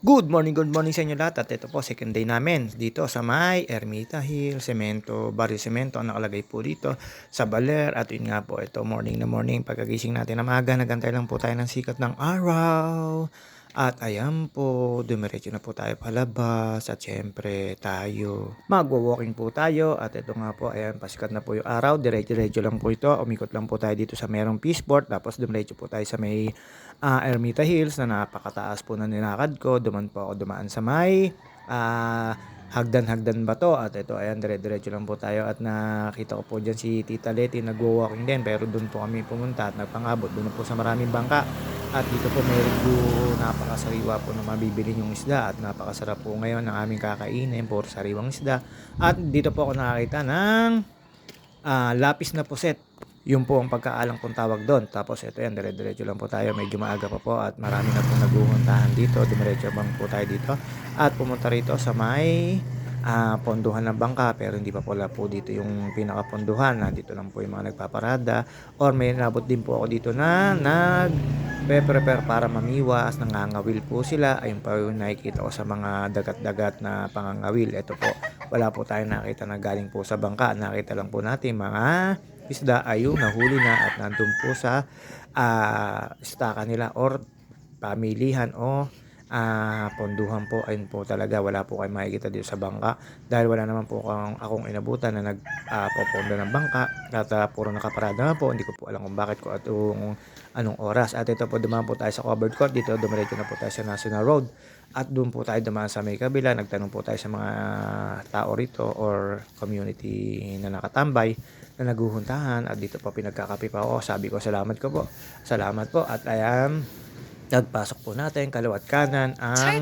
Good morning sa inyo lahat at ito po second day namin dito sa may Ermita Hill, semento, barrio semento ang nakalagay po dito sa baler at yun nga po ito morning na morning pagkagising natin na maaga nagantay lang po tayo ng sikat ng araw at ayan po dumiretso na po tayo palabas at syempre tayo magwa-walking po tayo at ito nga po ayan pasikat na po yung araw diretso lang po ito umikot lang po tayo dito sa merong peaceport tapos dumiretso po tayo sa may Ermita Hills na napakataas po na nilakad ko. Dumaan sa may hagdan-hagdan ba to? At ito, ayan, dire-diretso lang po tayo. At nakita ko po dyan si Tita Leti nagwo-walking din. Pero doon po kami pumunta at nagpangabot. Doon po sa maraming bangka. At dito po may napakasariwa po na mabibili yung isda. At napakasarap po ngayon ng aming kakainin. Puro sariwang isda. At dito po ako nakakita ng lapis na puset. Yun po ang pagkaalang kong tawag doon. Tapos ito yan, dire-diretso lang po tayo. Medyo maaga pa po at marami na po naguhuntahan dito. Dumiretso bang po tayo dito. At pumunta rito sa may ponduhan ng bangka. Pero hindi pa pala po dito yung pinakaponduhan. Dito lang po yung mga nagpaparada. Or may nabot din po ako dito na nag-prepare para mamiwas. Nangangawil po sila. Ayun pa yung nakikita ko sa mga dagat-dagat na pangangawil. Ito po, wala po tayo nakita na galing po sa bangka. Nakita lang po natin mga isda ay yung nahuli na at nandun po sa istaka nila or pamilihan o ponduhan po. Ayun po talaga wala po kayo makikita dito sa bangka dahil wala naman po akong inabutan na nagpopondo ng bangka at puro nakaparada na po. Hindi ko po alam kung bakit ko at anong oras. At ito po dumaan po tayo sa covered court. Dito dumiretso na po tayo sa National Road at doon po tayo dumaan sa may kabila. Nagtanong po tayo sa mga tao rito or community na nakatambay na naguhuntahan at dito po pinagkakape pa ako. Sabi ko salamat po at ayan nagpasok po natin kaliwat kanan ang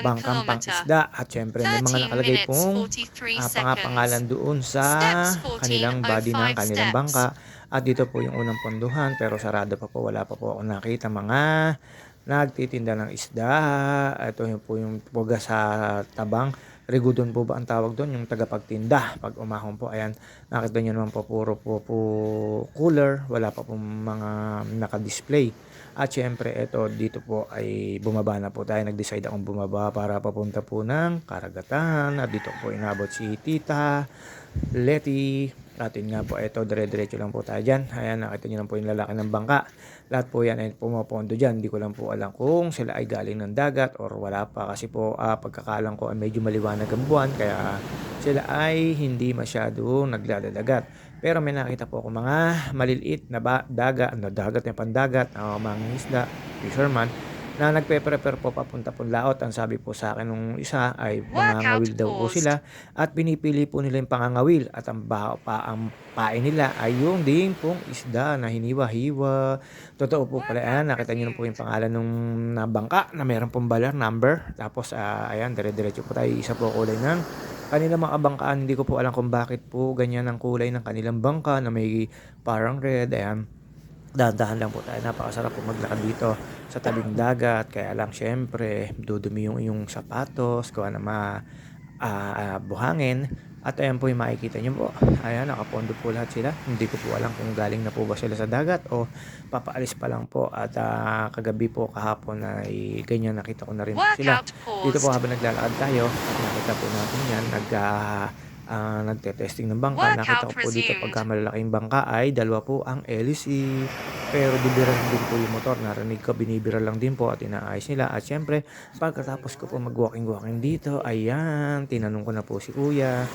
bangkang pang-isda at syempre may mga nakalagay pong pangalan doon sa kanilang body ng kanilang bangka at dito po yung unang ponduhan pero sarado pa po, wala pa po ako nakita mga nagtitinda ng isda. Ito yung po yung puga sa tabang. Rigudon po ba ang tawag doon? Yung tagapagtinda. Pag umahon po, ayan, nakita nyo naman po puro po cooler. Wala pa po mga naka-display. At syempre, ito dito po ay bumaba na po tayo. Nag-decide akong bumaba para papunta po ng karagatan. At dito po inabot si Tita Leti. At yun nga po, ito, dire-diretso lang po tayo dyan. Ayan, nakita nyo lang po yung lalaki ng bangka. Lahat po yan ay pumapondo dyan. Hindi ko lang po alam kung sila ay galing ng dagat or wala pa. Kasi po, pagkakalang ko ay medyo maliwanag ang buwan. Kaya sila ay hindi masyado naglaladagat. Pero may nakita po ako mga maliliit na dagat na pandagat, mga isda, fisherman, na nagpe-prepare po papunta pong laot. Ang sabi po sa akin nung isa ay mangangawil daw po sila at pinipili po nila yung pangangawil at ang pain nila ay yung ding pong isda na hiniwa-hiwa. Totoo po pala yan. Nakita nyo po yung pangalan nung bangka na meron pong baler number. Tapos ayan, dire-diretso po tayo. Isa po kulay ng kanilang mga bangkaan. Hindi ko po alam kung bakit po ganyan ang kulay ng kanilang bangka na may parang red. Ayan, dahan-dahan lang po tayo. Napakasarap po maglakad dito sa tabing dagat. Kaya lang syempre dudumi yung iyong sapatos gawa na buhangin. At ayan po yung makikita nyo po. Ayan, nakapondo po lahat sila. Hindi ko po alam kung galing na po ba sila sa dagat o papaalis pa lang po. At kagabi po kahapon ay ganyan nakita ko na rin po sila. Dito po habang naglalakad tayo at nakita po natin yan nagte-testing ng bangka. Nakita ko po dito pagka malalaking bangka ay dalawa po ang LC. Pero bibira din po yung motor. Narinig ko, binibira lang din po at inaayos nila. At syempre, pagkatapos ko po mag-walking dito, ayan, tinanong ko na po si Kuya.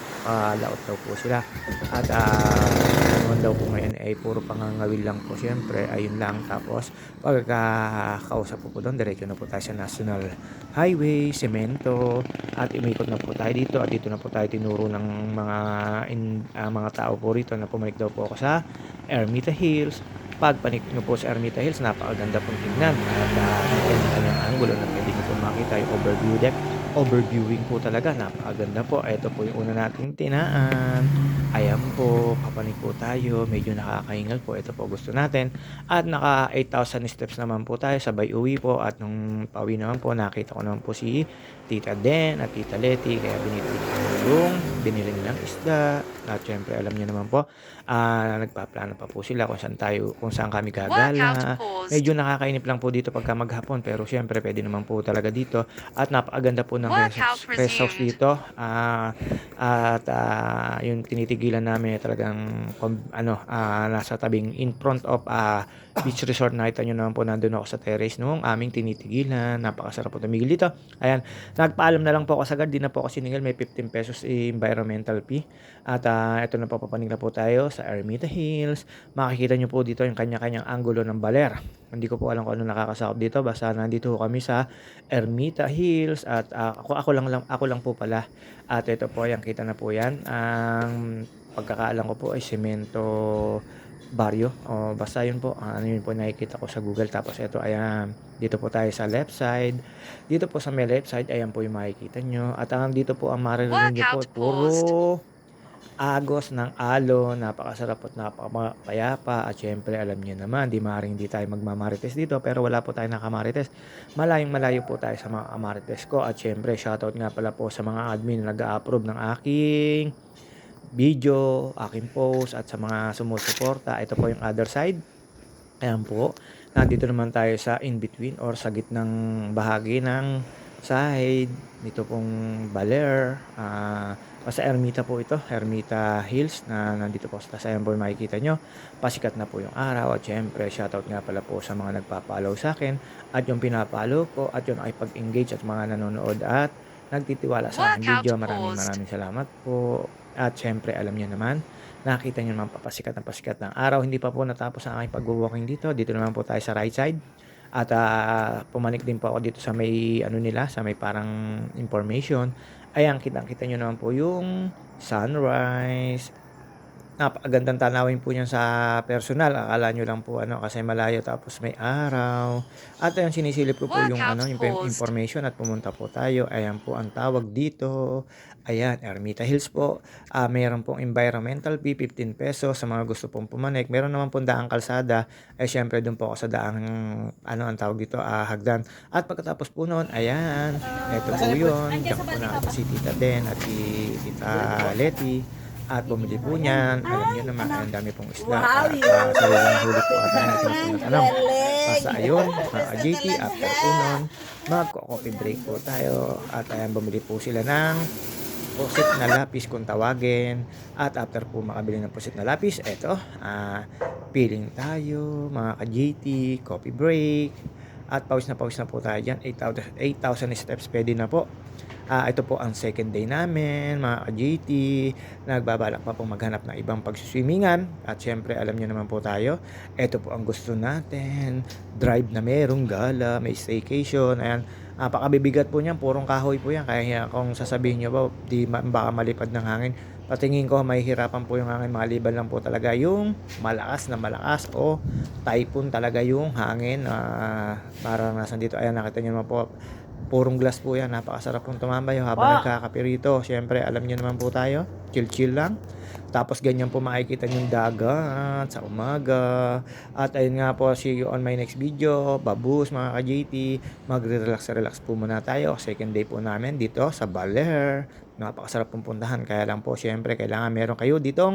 Laot daw po sila. At naman daw po ngayon ay puro pangangawil lang po. Syempre, ayun lang. Tapos, pagkakausap po doon, diretso na po tayo sa National Highway, semento. At umikot na po tayo dito. At dito na po tayo tinuro ng mga tao po rito na pumalik daw po ako sa Ermita Hills. Pagpanik nyo po sa Ermita Hills, napakaganda pong tignan at kanyang angulo na pwede nyo po makita yung overview deck. Overviewing po talaga, napakaganda po. Ito po yung una nating tinaan. Ayan po, papanik po tayo. Medyo nakakahingal po. Ito po gusto natin. At naka 8,000 steps naman po tayo. Sabay uwi po. At nung pauwi naman po, nakita ko naman po si Tita Den at Tita Leti. Kaya binibigyan ko yung binili nilang isda at siyempre alam niyo naman po, nagpaplano pa po sila kung saan kami Workout gagala. paused. Medyo nakakainip lang po dito pagka maghapon pero siyempre puwede naman po talaga dito at napakaganda po ng Workout rest house resumed. dito, yung tinitigilan namin ay talagang nasa tabing in front of, beach resort. Nakita niyo naman po nandun ako sa terrace nung aming tinitigilan, napakasarap po tumigil dito. Ayan, nagpaalam na lang po ako sagad, 'di na po ako siningil, may ₱15 environmental fee at, eto na po papanig na po tayo sa Ermita Hills. Makikita niyo po dito yung kanya-kanyang anggulo ng baler. Hindi ko po alam kung ano nakakasakop dito basta nandito po kami sa Ermita Hills at, ako lang po pala at ito po, yang kita na po 'yan. Ang pagkakaalam ko po ay Semento Barrio o basta yun po, yun po nakikita ko sa Google. Tapos eto, ayan, dito po tayo sa left side. Dito po sa may left side, ayan po yung makikita niyo at dito po ang maririnig niyo po Workout ay paused. puro agos ng alon, napakasarap at napakapayapa at siyempre alam niyo naman 'di maaaring hindi tayo magmamarites dito pero wala po tayong nakamarites. Malayong-malayo po tayo sa mga kamarites ko at siyempre shoutout nga pala po sa mga admin na nag-a-approve ng aking video, aking post at sa mga sumusuporta. Ito po yung other side. Ayan po, nandito naman tayo sa in between or sa gitnang bahagi ng side. Dito pong Baler, basta Ermita po ito, Ermita Hills na nandito po sa taas. Ayan po yung makikita nyo. Pasikat na po yung araw at syempre shoutout nga pala po sa mga nagpa-follow sa akin at yung pina-follow ko at yung nakipag-engage at mga nanonood at nagtitiwala sa aking Workout video. Maraming paused. maraming salamat po. At syempre alam niyo naman, nakita niyo naman papasikat na pasikat ng araw. Hindi pa po natapos ang aking pagwo-walking dito. Dito naman po tayo sa right side. At, pumanik din po ako dito sa may ano nila, sa may parang information. Ayan, kitang-kita niyo naman po yung sunrise. Napakagandang tanawin po niyan sa personal, akala niyo lang po kasi malayo tapos may araw. At ayun, sinisilip ko po yung Workout yung paused. information at pumunta po tayo. Ayan po ang tawag dito, ayan, Ermita Hills po. Meron pong environmental fee, ₱15 sa mga gusto pong pumanik. Meron naman pong daang kalsada, siyempre dun po ako sa daang ang tawag dito, hagdan. At pagkatapos po nun, ayan, eto po yun, diyan ko po nakita si Tita Den at si Tita Letty. At bumili po niyan, alam niyo naman ang dami pong isda Wow, at, yun. sariwang huli po at hindi ko na po natanong. Basta Galing. ayun, mga ka-JT, after po nun, magko-coffee break po tayo at ayan, bumili po sila ng pusit na lapis kung tawagin. At after po makabili ng pusit na lapis, eto, peeling tayo, mga ka-JT, coffee break. At pawis na po tayo diyan, 8,000 steps puwede na po. Ito po ang second day namin, mga ka-JT. Nagbabalak pa pong maghanap ng ibang pagsiswimmingan at siyempre alam niyo naman po tayo, ito po ang gusto natin, drive na merong gala, may staycation, ayan. Napakabibigat po niyan, purong kahoy po yan, kaya kung sasabihin niyo ba baka malipad ng hangin, patingin ko mahihirapan po yung hangin, maliban lang po talaga yung malakas na malakas o typhoon talaga yung hangin, mararanasan dito. Ayan, nakita niyo naman po, purong glass po yan, napakasarap pong tumambay habang Wow. nagkakape rito. Siyempre alam niyo naman po tayo, chill-chill lang. Tapos ganyan po makikita yung dagat sa umaga. At ayun nga po, see you on my next video. Babus mga ka-JT, magre-relax po muna tayo. Second day po namin dito sa Baler. Napakasarap pong puntahan, kaya lang po siyempre kailangan meron kayo ditong